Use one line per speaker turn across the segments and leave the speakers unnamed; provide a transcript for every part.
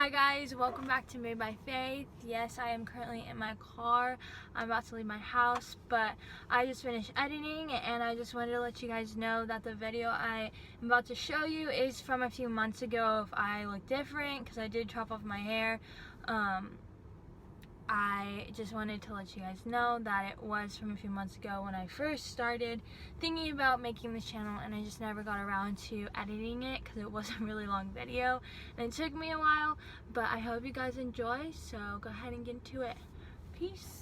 Hi guys, welcome back to Made by Faith. Yes, I am currently in my car. I'm about to leave my house, but I just finished editing and I just wanted to let you guys know that the video I am about to show you is from a few months ago. If I look different, because I did chop off my hair. I just wanted to let you guys know that it was from a few months ago when I first started thinking about making this channel, and I just never got around to editing it because it was a really long video and it took me a while, but I hope you guys enjoy, so go ahead and get into it. Peace.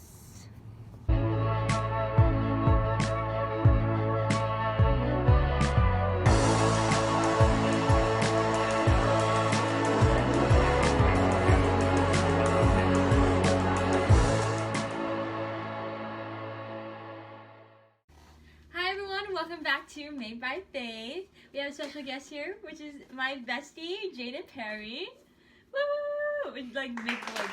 Welcome back to Made by Faith. We have a special guest here, which is my bestie, Jada Perry. Woo! We'd like make the like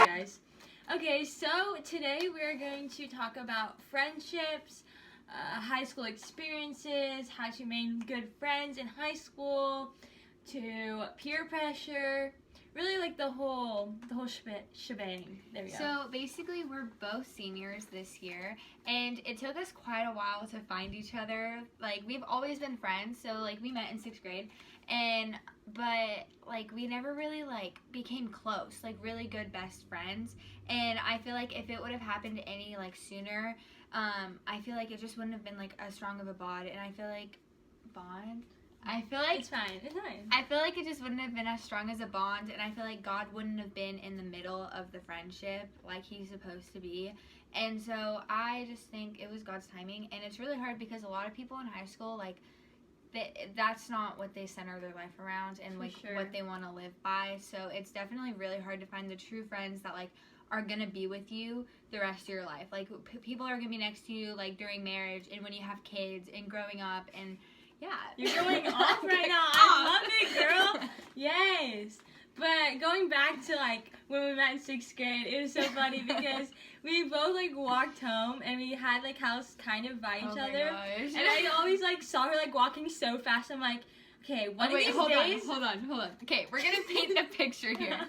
guys. Okay, so today we're going to talk about friendships, high school experiences, how to make good friends in high school, to peer pressure. Really like the whole shebang. There we go.
So basically we're both seniors this year, and it took us quite a while to find each other. Like, we've always been friends, so like we met in 6th grade, but like we never really like became close, like really good best friends. And I feel like if it would have happened any like sooner, I feel like it just wouldn't have been like as strong of a bond. And I feel like
it's fine.
I feel like it just wouldn't have been as strong as a bond, and I feel like God wouldn't have been in the middle of the friendship like he's supposed to be. And so I just think it was God's timing, and it's really hard because a lot of people in high school, like, that's not what they center their life around and like what they want to live by. So it's definitely really hard to find the true friends that like are gonna be with you the rest of your life. Like, people are gonna be next to you like during marriage and when you have kids and growing up. And yeah.
You're going off right now. I love it, girl. Yes. But going back to like when we met in 6th grade, it was so funny because we both like walked home and we had like house kind of by each other.
Gosh.
And I always like saw her like walking so fast. I'm like, okay, one of these
hold
days.
Hold on. Okay, we're gonna paint the picture here.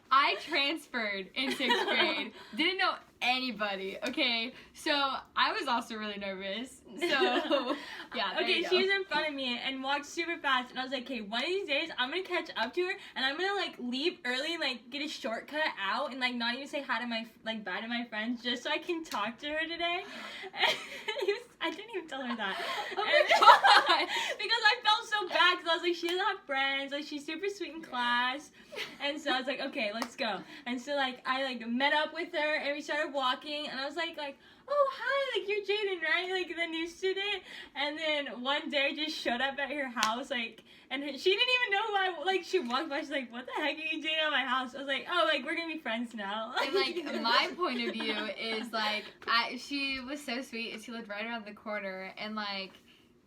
I transferred in 6th grade. Didn't know anybody, okay? So I was also really nervous. So yeah.
Okay, she was in front of me and walked super fast, and I was like, okay, one of these days I'm gonna catch up to her and I'm gonna like leave early and like get a shortcut out and like not even say hi to my bye to my friends just so I can talk to her today. And I didn't even tell her that.
Oh my God.
Because I felt so bad because I was like, she doesn't have friends, like she's super sweet in class. And so I was like, okay, let's go. And so like I like met up with her and we started walking, and I was like, oh hi, like you're Jaden, right? Like the new student. And then one day I just showed up at her house, like, and she didn't even know who I like. She walked by, she's like, what the heck are you doing at my house? I was like, oh, like we're gonna be friends now.
And like my point of view is like she was so sweet and she lived right around the corner, and like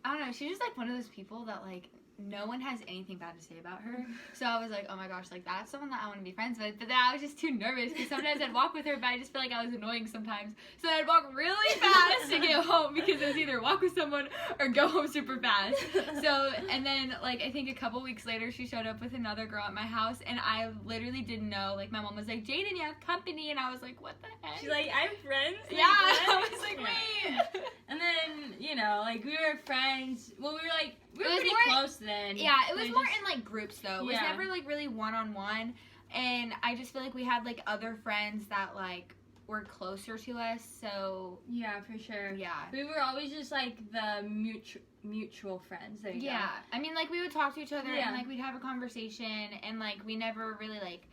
I don't know, she's just like one of those people that like no one has anything bad to say about her. So I was like, oh my gosh, like that's someone that I want to be friends with. But then I was just too nervous because sometimes I'd walk with her, but I just feel like I was annoying sometimes. So I'd walk really fast to get home because it was either walk with someone or go home super fast. So, and then like I think a couple weeks later she showed up with another girl at my house, and I literally didn't know. Like my mom was like, Jaden, you have company, and I was like, what the heck?
She's like, I have friends.
Yeah, I was like, wait.
And then, you know, like we were friends. Well, we were pretty close then.
Yeah, it was more in like groups though. It was never like really one-on-one. And I just feel like we had like other friends that like were closer to us. So
yeah, for sure.
Yeah,
we were always just like the mutual friends. There you go.
I mean, like we would talk to each other and like we'd have a conversation, and like we never really like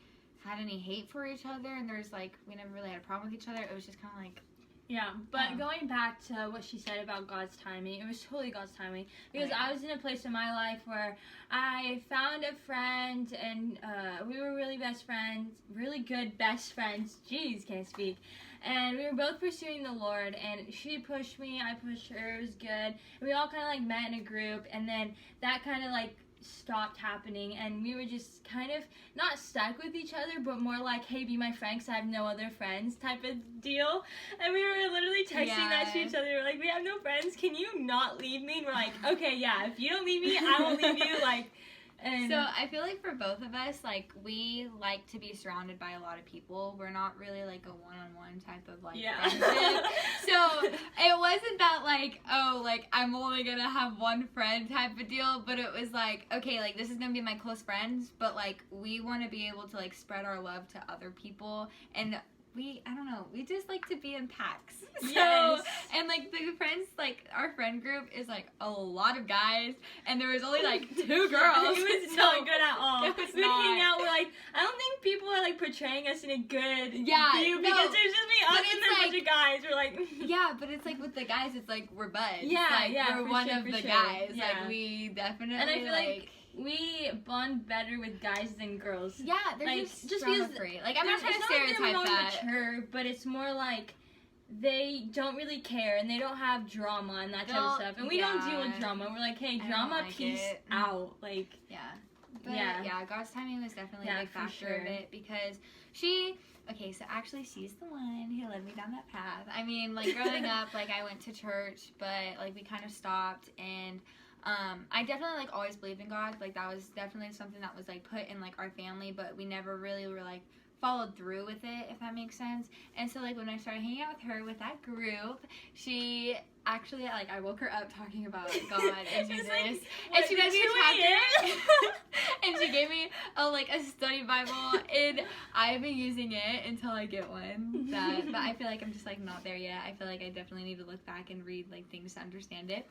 had any hate for each other, and there's like we never really had a problem with each other. It was just kind of like.
Yeah, but going back to what she said about God's timing, it was totally God's timing, because I was in a place in my life where I found a friend, and we were really best friends, really good best friends. Jeez, can't speak. And we were both pursuing the Lord, and she pushed me, I pushed her, it was good. And we all kind of like met in a group, and then that kind of like stopped happening, and we were just kind of not stuck with each other, but more like, hey, be my friend because I have no other friends type of deal. And we were literally texting that to each other. We're like, we have no friends, can you not leave me? And we're like, okay, yeah, if you don't leave me, I won't leave you. Like, and
so I feel like for both of us, like, we like to be surrounded by a lot of people. We're not really like a one-on-one type of like friendship. So it wasn't that like, oh, like I'm only gonna have one friend type of deal, but it was like, okay, like this is gonna be my close friends, but like we want to be able to like spread our love to other people, and I don't know, we just like to be in packs. So,
yes.
And like the friends, like our friend group is like a lot of guys, and there was only like 2 girls.
It was not good at all.
It was
We'd
not.
hang out, we're like, I don't think people are like portraying us in a good view,
no,
because there's just me, us, and then a bunch of guys. We're like,
yeah, but it's like with the guys, it's like we're buds.
Yeah,
like,
yeah,
we're
for
one
sure,
of
for
the
sure.
guys.
Yeah.
Like we definitely.
and I feel like we bond better with guys than girls.
Yeah, they're
like,
just drama free. Like I'm not trying to
it's
stereotype
not like they're more
that.
mature, but it's more like they don't really care, and they don't have drama and that type of stuff. And we don't deal with drama. We're like, hey, drama,
like
peace
it.
out. Like,
Yeah. But
Yeah.
yeah, God's timing was definitely a big
for
factor
sure.
of it, because okay, so actually she's the one who led me down that path. I mean, like growing up, like I went to church, but like we kind of stopped, and I definitely like always believed in God. Like that was definitely something that was like put in like our family, but we never really were like followed through with it, if that makes sense. And so like when I started hanging out with her with that group, she actually, like, I woke her up talking about God and Jesus,
like,
and she gave me a chapter and she gave me a study Bible, and I've been using it until I get one. But I feel like I'm just like not there yet. I feel like I definitely need to look back and read like things to understand it.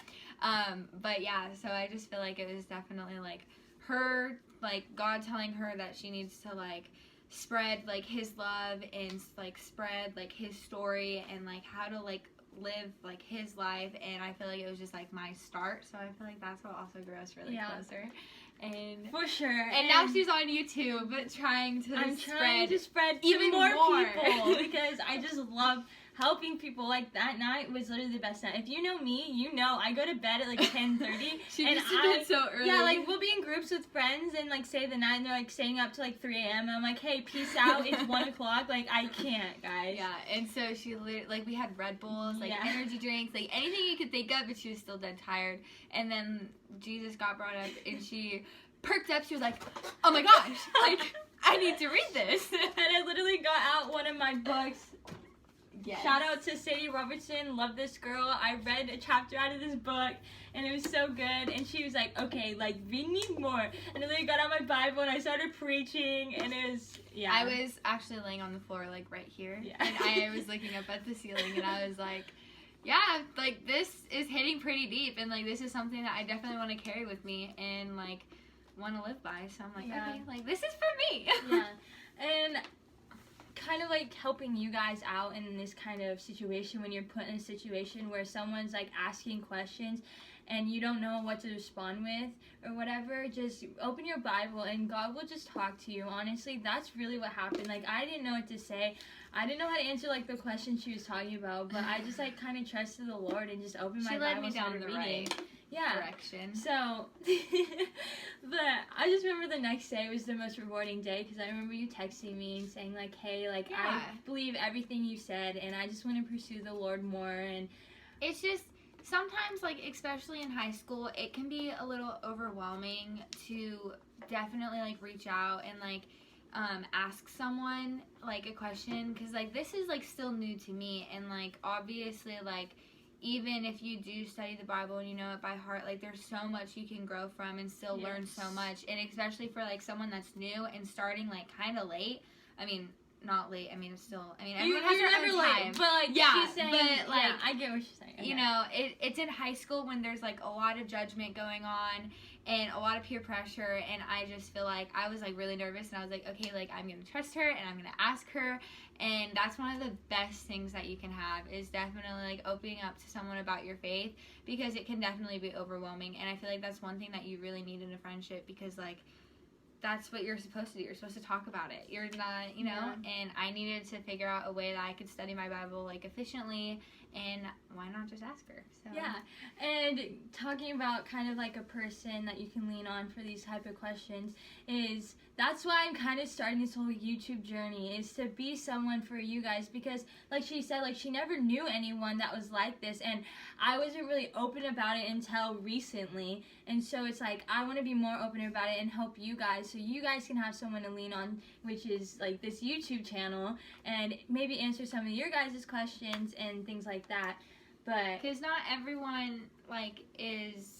But yeah, so I just feel like it was definitely like her, like God telling her that she needs to like spread like his love and like spread like his story and like how to like live like his life. And I feel like it was just like my start, so I feel like that's what also grew us really closer. And
for sure.
And now she's on YouTube, but trying to
spread to
even
more
people
because I just love helping people. Like that night was literally the best night. If you know me, you know I go to bed at like 10:30.
She
and
just did it so early.
Yeah, like we'll be in groups with friends and like say the night, and they're like staying up to like 3 a.m. and I'm like, hey, peace out. It's 1 o'clock. Like I can't, guys.
Yeah, and so she like we had Red Bulls, like energy drinks, like anything you could think of, but she was still dead tired. And then Jesus got brought up, and she perked up. She was like, oh my gosh, like I need to read this.
And I literally got out one of my books.
Yes.
Shout out to Sadie Robertson, love this girl. I read a chapter out of this book and it was so good. And she was like, okay, like read me more. And then I got out my Bible and I started preaching, and it was,
I was actually laying on the floor like right here.
Yeah.
And I was looking up at the ceiling, and I was like, yeah, like this is hitting pretty deep, and like this is something that I definitely want to carry with me and like want to live by. So I'm like, okay, like this is for me.
Yeah. And kind of like helping you guys out in this kind of situation, when you're put in a situation where someone's like asking questions and you don't know what to respond with or whatever, just open your Bible and God will just talk to you. Honestly, that's really what happened. Like I didn't know what to say. I didn't know how to answer like the question she was talking about, but I just like kind of trusted the Lord and just opened my Bible.
She led me down the
reading.
right direction.
So, but I just remember the next day was the most rewarding day, because I remember you texting me and saying like, hey, like I believe everything you said and I just want to pursue the Lord more. And
it's just sometimes, like especially in high school, it can be a little overwhelming to definitely like reach out and like ask someone like a question, because like this is like still new to me, and like obviously like even if you do study the Bible and you know it by heart, like there's so much you can grow from and still learn so much. And especially for like someone that's new and starting like kind of late. I mean, not late. I mean, it's still. I mean, everyone has their own time.
But like, she's saying,
but like,
I get what she's saying. Okay.
You know, it's in high school when there's like a lot of judgment going on and a lot of peer pressure, and I just feel like I was like really nervous, and I was like, okay, like I'm gonna trust her and I'm gonna ask her. And that's one of the best things that you can have, is definitely like opening up to someone about your faith, because it can definitely be overwhelming. And I feel like that's one thing that you really need in a friendship, because like that's what you're supposed to do. You're supposed to talk about it. You're not, you know, and I needed to figure out a way that I could study my Bible like efficiently and why not just ask her? So
Yeah, and talking about kind of like a person that you can lean on for these type of questions is that's why I'm kind of starting this whole YouTube journey, is to be someone for you guys, because like she said, like she never knew anyone that was like this, and I wasn't really open about it until recently, and so it's like I want to be more open about it and help you guys so you guys can have someone to lean on, which is like this YouTube channel, and maybe answer some of your guys' questions and things like that. But
because not everyone like is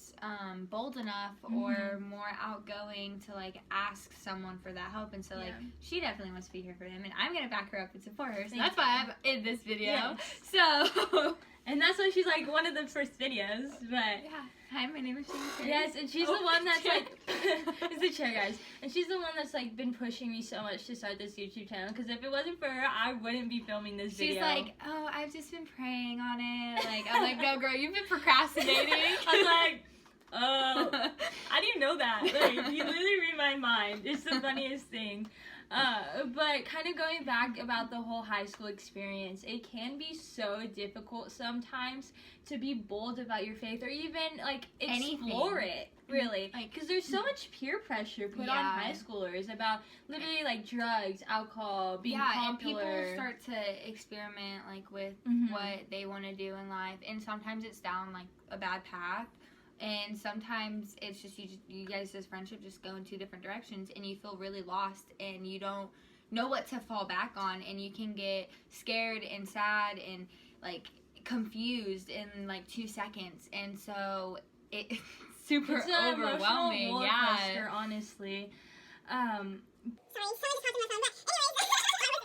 bold enough or more outgoing to like ask someone for that help, and so like she definitely wants to be here for them, and I'm gonna back her up and support her. So that's why I'm in this video.
Yes.
So
and that's why she's like one of the first videos. But
yeah. Hi, my name is Shannon.
yes, and she's the one that's like it's the chair, guys, and she's the one that's like been pushing me so much to start this YouTube channel, because if it wasn't for her, I wouldn't be filming this video.
She's like, oh, I've just been praying on it. Like, I'm like, no, girl, you've been procrastinating.
I was like, oh, how do you know that? Like, you literally read my mind. It's the funniest thing. But kind of going back about the whole high school experience, it can be so difficult sometimes to be bold about your faith, or even like explore it, really, because there's so much peer pressure put on high schoolers about literally like drugs, alcohol, being popular.
And people start to experiment like with what they want to do in life, and sometimes it's down like a bad path. And sometimes it's just you guys' friendship just go in two different directions, and you feel really lost, and you don't know what to fall back on, and you can get scared and sad and like confused in like 2 seconds, and so it's super overwhelming.
Roller coaster, honestly.
Sorry, just talking to my phone, but anyways.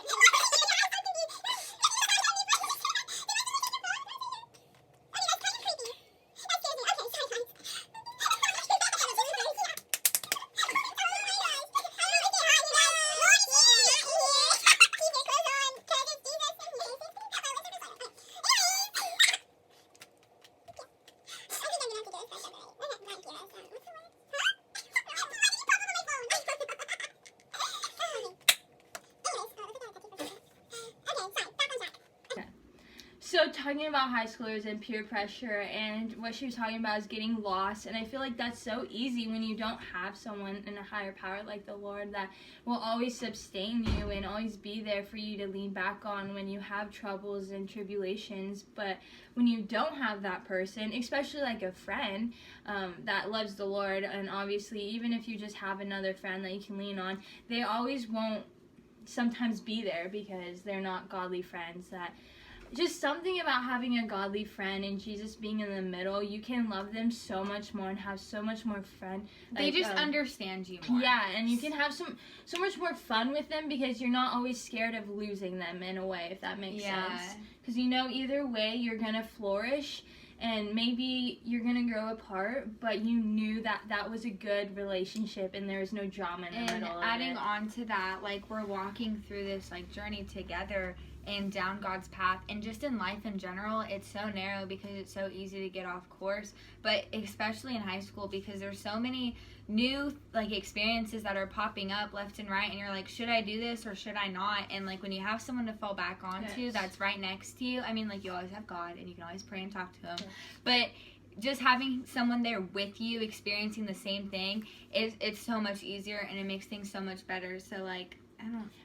So talking about high schoolers and peer pressure, and what she was talking about is getting lost, and I feel like that's so easy when you don't have someone in a higher power like the Lord that will always sustain you and always be there for you to lean back on when you have troubles and tribulations. But when you don't have that person, especially like a friend that loves the Lord, and obviously even if you just have another friend that you can lean on, they always won't sometimes be there because they're not godly friends. That just something about having a godly friend and Jesus being in the middle, you can love them so much more and have so much more fun.
They just understand you more.
Yeah, and you can have so much more fun with them because you're not always scared of losing them in a way, if that makes sense. Because you know either way you're going to flourish, and maybe you're going to grow apart, but you knew that that was a good relationship and there was no drama in the middle of it.
And adding on to that, like we're walking through this like journey together and down God's path, and just in life in general, it's so narrow because it's so easy to get off course, but especially in high school because there's so many new like experiences that are popping up left and right, and you're like, should I do this or should I not? And like when you have someone to fall back onto that's right next to you, I mean, like you always have God and you can always pray and talk to him, but just having someone there with you experiencing the same thing it's so much easier, and it makes things so much better. So like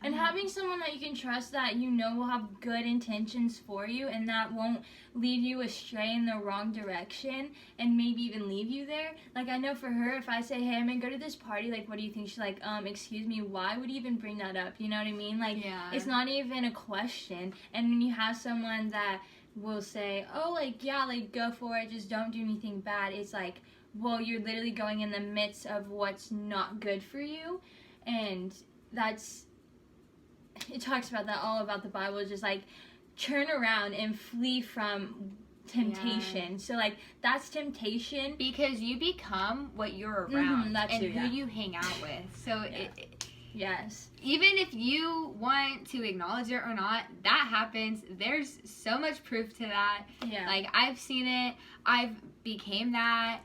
and having someone that you can trust that you know will have good intentions for you and that won't lead you astray in the wrong direction and maybe even leave you there. Like I know for her, if I say, hey, I'm gonna go to this party, like what do you think? She's like, excuse me, why would you even bring that up? You know what I mean? Like it's not even a question. And when you have someone that will say, oh, like, yeah, like go for it, just don't do anything bad, it's like, well, you're literally going in the midst of what's not good for you. And it talks about that all about the Bible, just like turn around and flee from temptation. So like that's temptation
because you become what you're around and who you hang out with. So
yes,
even if you want to acknowledge it or not, that happens. There's so much proof to that. Like I've seen it, I've became that.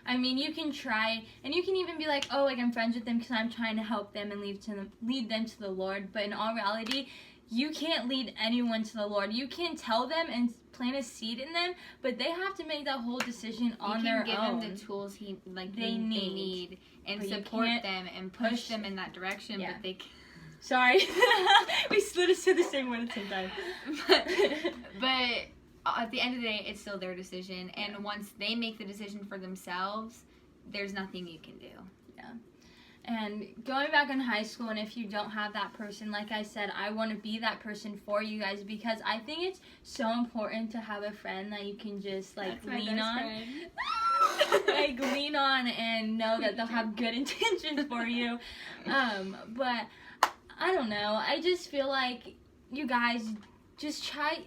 I mean, you can try, and you can even be like, oh, like, I'm friends with them because I'm trying to help them and lead them to the Lord. But in all reality, you can't lead anyone to the Lord. You can tell them and plant a seed in them, but they have to make that whole decision on their own.
You can give them the tools they need and
But you
support
can't
them and push them
them.
in that direction,
Yeah.
but they can't.
Sorry. We slid us to the same one at the same time.
But at the end of the day, it's still their decision. And
Yeah.
once they make the decision for themselves, there's nothing you can do.
And going back in high school, and if you don't have that person, like I said, I want to be that person for you guys, because I think it's so important to have a friend that you can just like lean on. Like lean on and know that they'll have good intentions for you. But I don't know. I just feel like you guys just try.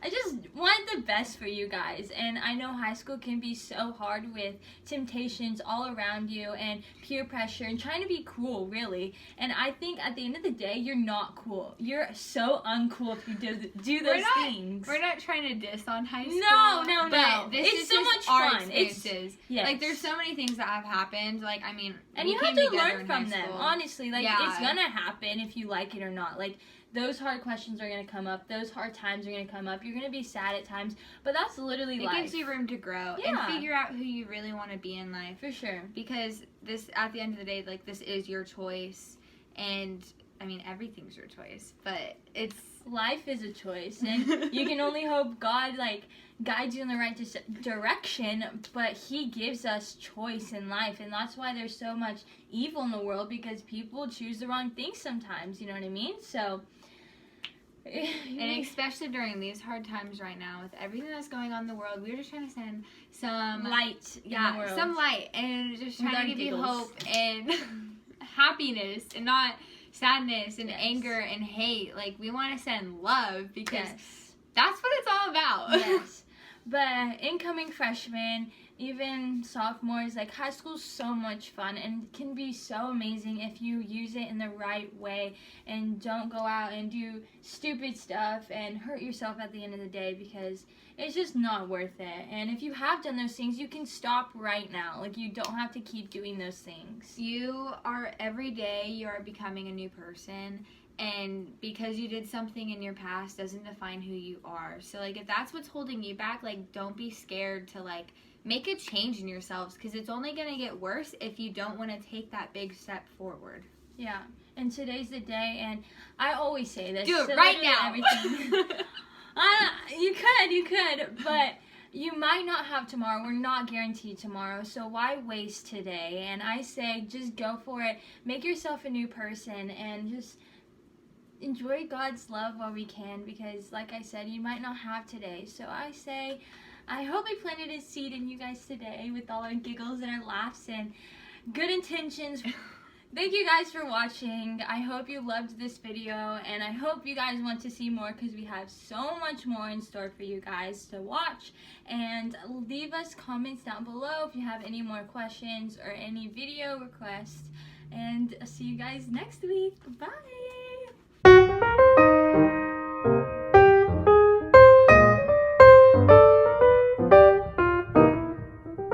I just want the best for you guys, and I know high school can be so hard with temptations all around you and peer pressure and trying to be cool, really. And I think at the end of the day, you're not cool. You're so uncool if you do those things.
We're not trying to diss on high school.
No.
But this
It's
is
so
just
much
our
fun.
experiences.
Yes.
Like, there's so many things that have happened. Like, I mean,
And
we
you
came
have to
together
learn
in
from
high
them,
school.
honestly. Like,
Yeah.
it's gonna happen if you like it or not. Like, those hard questions are gonna come up. Those hard times are gonna come up. You're gonna be sad at times, but that's literally
It
life.
gives you room to grow and
Yeah.
figure out who you really want to be in life.
For sure.
Because this, at the end of the day, like, this is your choice. And, I mean, everything's your choice. But it's...
Life is a choice, and you can only hope God, like, guides you in the right direction, but He gives us choice in life, and that's why there's so much evil in the world, because people choose the wrong things sometimes, you know what I mean? So...
And especially during these hard times right now, with everything that's going on in the world, we're just trying to send some
light in the world.
some light, and just
With
trying
our
to give you
giggles.
hope and happiness, and not sadness and
Yes.
anger and hate. Like, we want to send love, because
Yes.
that's what it's all about.
Yes. But incoming freshmen, even sophomores, like, high school's so much fun and can be so amazing if you use it in the right way and don't go out and do stupid stuff and hurt yourself at the end of the day, because it's just not worth it. And if you have done those things, you can stop right now. Like, you don't have to keep doing those things.
You are, every day, you are becoming a new person. And because you did something in your past doesn't define who you are. So, like, if that's what's holding you back, like, don't be scared to, like, make a change in yourselves, because it's only going to get worse if you don't want to take that big step forward.
Yeah. And today's the day, and I always say this.
Do it
so
right
literally
now.
Everything. You could, but you might not have tomorrow. We're not guaranteed tomorrow, so why waste today? And I say just go for it. Make yourself a new person, and just enjoy God's love while we can, because like I said, you might not have today. So I say, I hope I planted a seed in you guys today with all our giggles and our laughs and good intentions. Thank you guys for watching. I hope you loved this video, and I hope you guys want to see more, because we have so much more in store for you guys to watch. And leave us comments down below if you have any more questions or any video requests. And I'll see you guys next week. Bye!